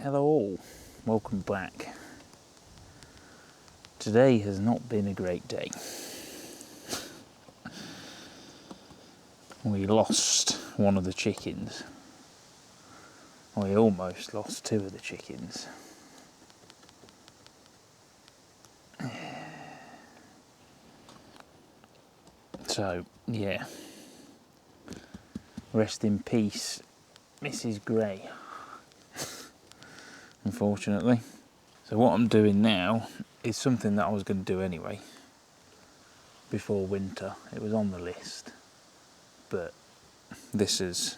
Hello all, welcome back. Today has not been a great day. We lost one of the chickens. We almost lost two of the chickens. So, yeah. Rest in peace, Mrs. Gray. Unfortunately. So what I'm doing now is something that I was going to do anyway. Before winter. It was on the list. But this has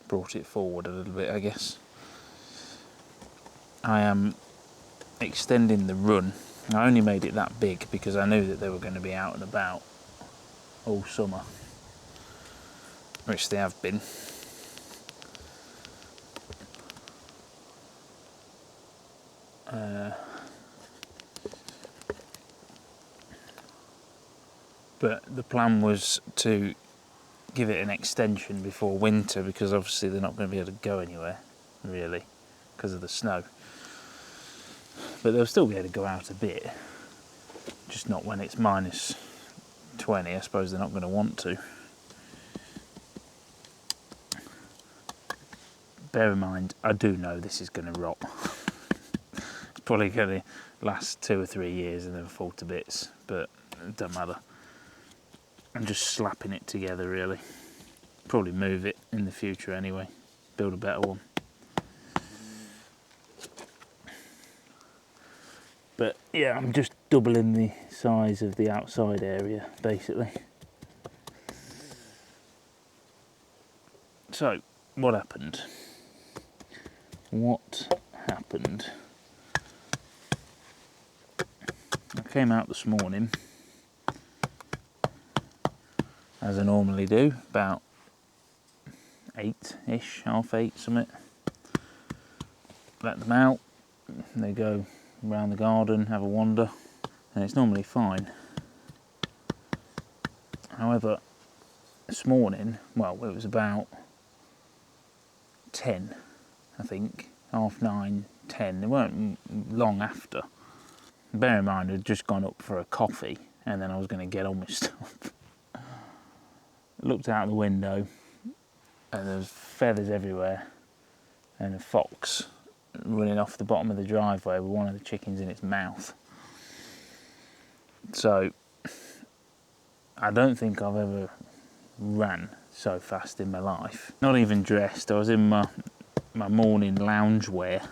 brought it forward a little bit, I guess. I am extending the run. I only made it that big because I knew that they were going to be out and about all summer, which they have been. But the plan was to give it an extension before winter because obviously they're not going to be able to go anywhere, really, because of the snow. But they'll still be able to go out a bit, just not when it's minus 20. I suppose they're not going to want to. Bear in mind, I do know this is going to rot. It's probably going to last 2 or 3 years and then fall to bits, but it doesn't matter. I'm just slapping it together, really. Probably move it in the future anyway, build a better one. But yeah, I'm just doubling the size of the outside area, basically. So, what happened? I came out this morning, as I normally do, about 8-ish, half 8, something. Let them out, they go around the garden, have a wander, and it's normally fine. However, this morning, well, it was about 10, I think, 9:30, 10. They weren't long after. Bear in mind, I'd just gone up for a coffee, and then I was going to get on with stuff. Looked out the window, and there was feathers everywhere, and a fox running off the bottom of the driveway with one of the chickens in its mouth. So, I don't think I've ever ran so fast in my life. Not even dressed. I was in my morning loungewear.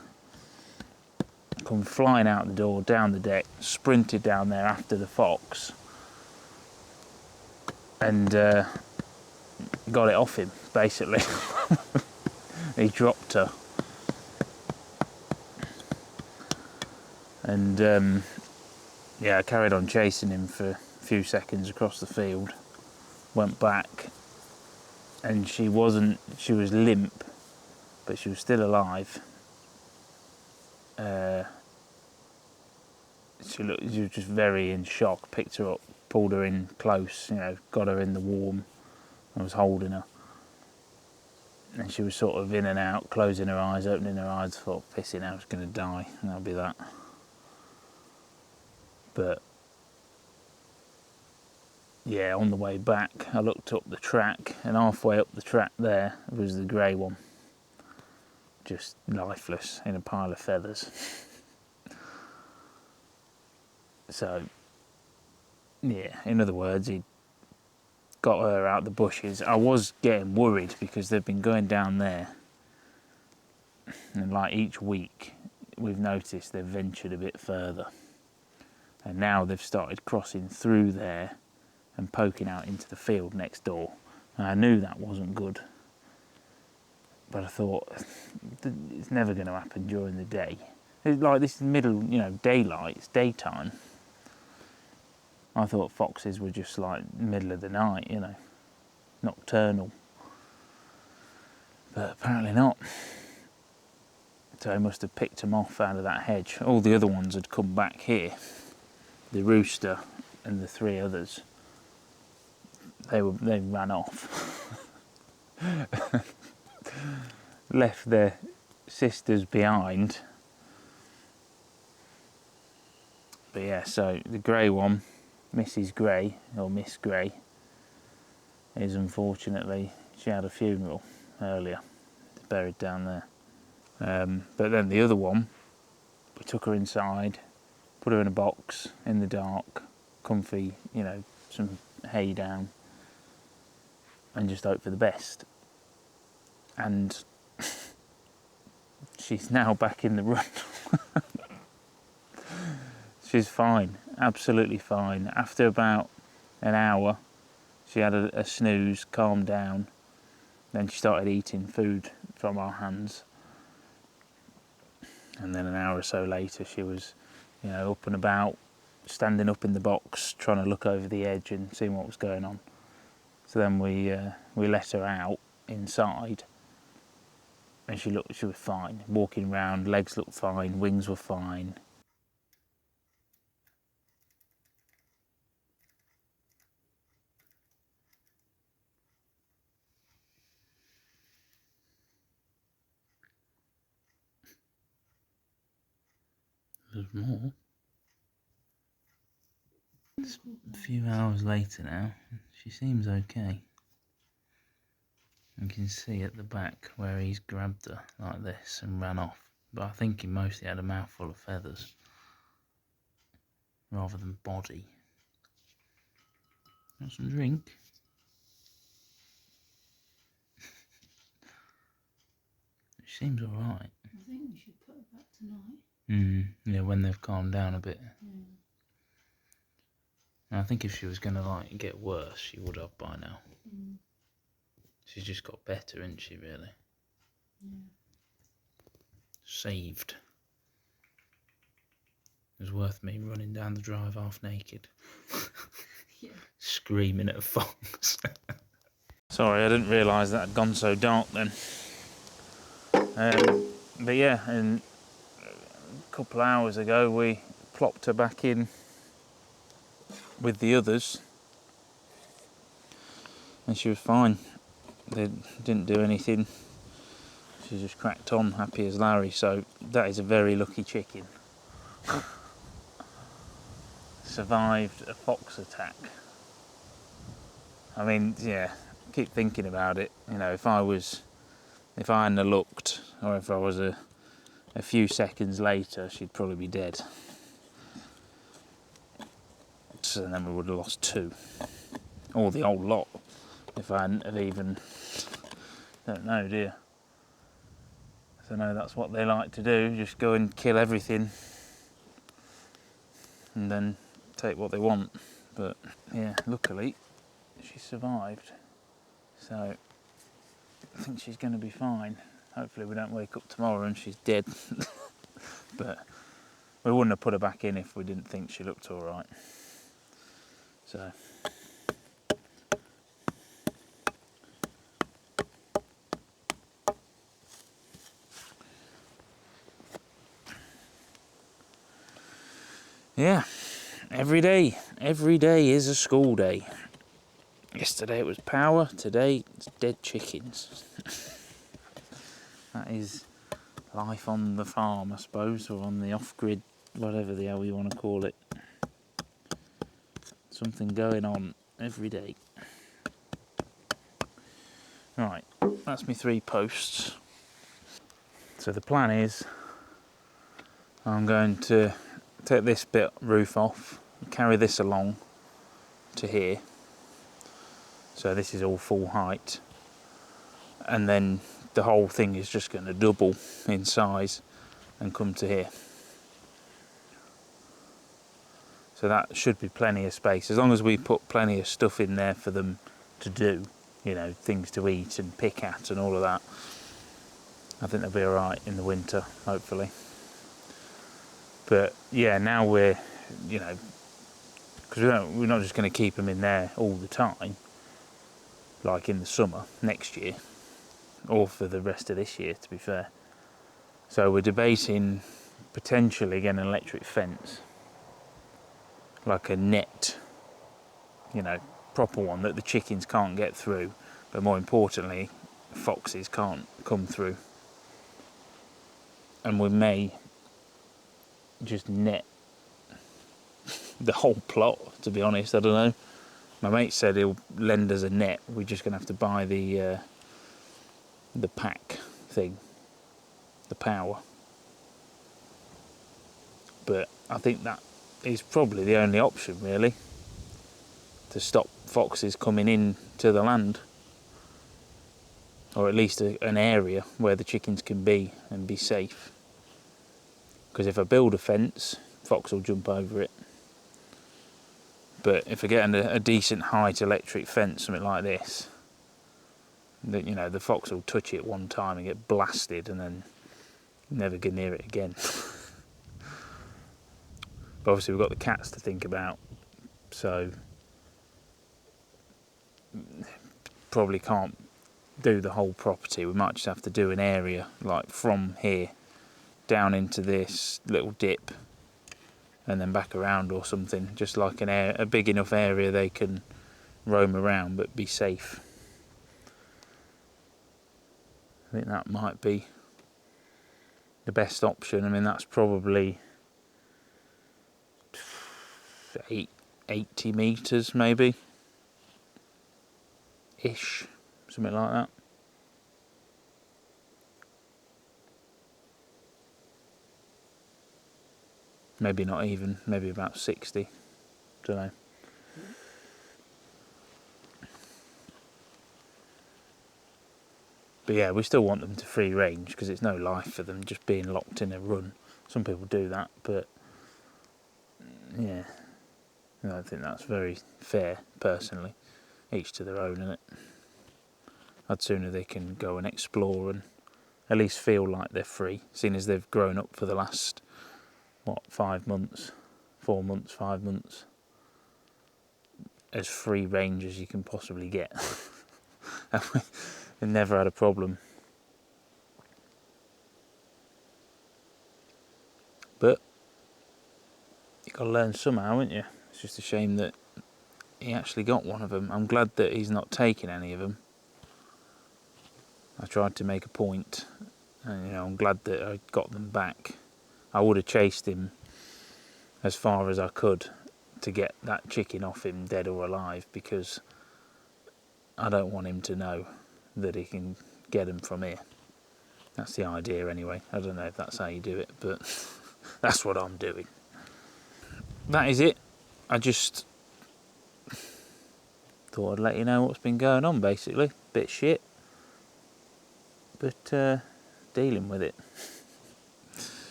Come flying out the door, down the deck, sprinted down there after the fox, and got it off him, basically. He dropped her. And yeah, I carried on chasing him for a few seconds across the field. Went back, and she was limp, but she was still alive. She was just very in shock. Picked her up, pulled her in close, got her in the warm. I was holding her, and she was sort of in and out, closing her eyes, opening her eyes. I thought, pissing, I was going to die, and that'll be that. But yeah, on the way back, I looked up the track, and halfway up the track there was the grey one, just lifeless in a pile of feathers. So, yeah, in other words, he got her out the bushes. I was getting worried because they've been going down there, and like each week we've noticed they've ventured a bit further, and now they've started crossing through there and poking out into the field next door. And I knew that wasn't good, but I thought it's never going to happen during the day. It's like this middle, daylight, it's daytime. I thought foxes were just like middle of the night, nocturnal. But apparently not. So I must have picked them off out of that hedge. All the other ones had come back here. The rooster and the 3 others. They ran off. left their sisters behind. But yeah, so the grey one, Mrs. Grey, or Miss Grey, is unfortunately, she had a funeral earlier, buried down there. But then the other one, we took her inside, put her in a box in the dark, comfy, you know, some hay down, and just hope for the best. And she's now back in the run. She's fine, absolutely fine. After about an hour, she had a snooze, calmed down. Then she started eating food from our hands. And then an hour or so later, she was, you know, up and about, standing up in the box, trying to look over the edge and seeing what was going on. So then we let her out inside, and she was fine. Walking around, legs looked fine, wings were fine. There's more. It's a few hours later now. She seems okay. You can see at the back where he's grabbed her like this and ran off. But I think he mostly had a mouthful of feathers rather than body. Want some drink? She seems alright. I think we should put her back tonight. Yeah, when they've calmed down a bit. Yeah. And I think if she was going to like get worse, she would have by now. She's just got better, isn't she, really? Yeah. Saved. It was worth me running down the drive half naked. Yeah. Screaming at a fox. Sorry, I didn't realise that had gone so dark then. But yeah, and a couple of hours ago we plopped her back in with the others, and she was fine. They didn't do anything. She just cracked on, happy as Larry. So that is a very lucky chicken. Survived a fox attack. I mean, yeah, keep thinking about it. You know, if I hadn't have looked, or if I was a few seconds later, she'd probably be dead. So then we would have lost two, or the whole lot, if I hadn't have even. Don't know, do you? So no, that's what they like to do. Just go and kill everything, and then take what they want. But yeah, luckily she survived, so I think she's going to be fine. Hopefully we don't wake up tomorrow and she's dead. But we wouldn't have put her back in if we didn't think she looked all right. So yeah, every day is a school day. Yesterday it was power, today it's dead chickens. That is life on the farm, I suppose, or on the off-grid, whatever the hell you want to call it. Something going on every day. Right, that's my 3 posts. So the plan is I'm going to take this bit roof off, carry this along to here. So this is all full height, and then the whole thing is just going to double in size and come to here. So that should be plenty of space, as long as we put plenty of stuff in there for them to do, you know, things to eat and pick at and all of that. I think they'll be alright in the winter, hopefully. But yeah, now we're, you know, because we're not just going to keep them in there all the time, like in the summer next year, or for the rest of this year, to be fair. So we're debating potentially getting an electric fence, like a net, you know, proper one that the chickens can't get through, but more importantly, foxes can't come through. and we may just net the whole plot, to be honest. I don't know. My mate said he'll lend us a net. We're just going to have to buy the pack thing, the power. But I think that is probably the only option, really, to stop foxes coming in to the land, or at least an area where the chickens can be and be safe. Because if I build a fence, fox will jump over it. But if I get a decent height electric fence, something like this, you know, the fox will touch it one time and get blasted and then never get near it again. But obviously we've got the cats to think about, so probably can't do the whole property. We might just have to do an area like from here down into this little dip and then back around or something, just like a big enough area they can roam around but be safe. I think that might be the best option. I mean, that's probably 80 metres maybe ish, something like that. Maybe not even, maybe about 60, don't know. But yeah, we still want them to free range because it's no life for them just being locked in a run. Some people do that, but yeah, I don't think that's very fair, personally. Each to their own, innit? I'd sooner they can go and explore and at least feel like they're free, seeing as they've grown up for the last, 5 months, 4 months, 5 months, as free range as you can possibly get. We've never had a problem. But you've got to learn somehow, haven't you? It's just a shame that he actually got one of them. I'm glad that he's not taking any of them. I tried to make a point, and I'm glad that I got them back. I would have chased him as far as I could to get that chicken off him, dead or alive, because I don't want him to know that he can get them from here. That's the idea anyway. I don't know if that's how you do it, but that's what I'm doing. That is it. I just thought I'd let you know what's been going on, basically. Bit shit, but dealing with it.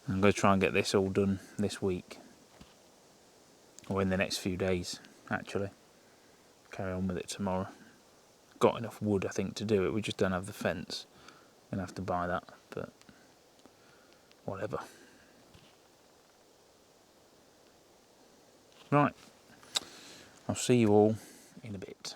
I'm going to try and get this all done this week, or in the next few days, actually. Carry on with it tomorrow. Got enough wood, I think, to do it. We just don't have the fence. Gonna have to buy that, but whatever. Right, I'll see you all in a bit.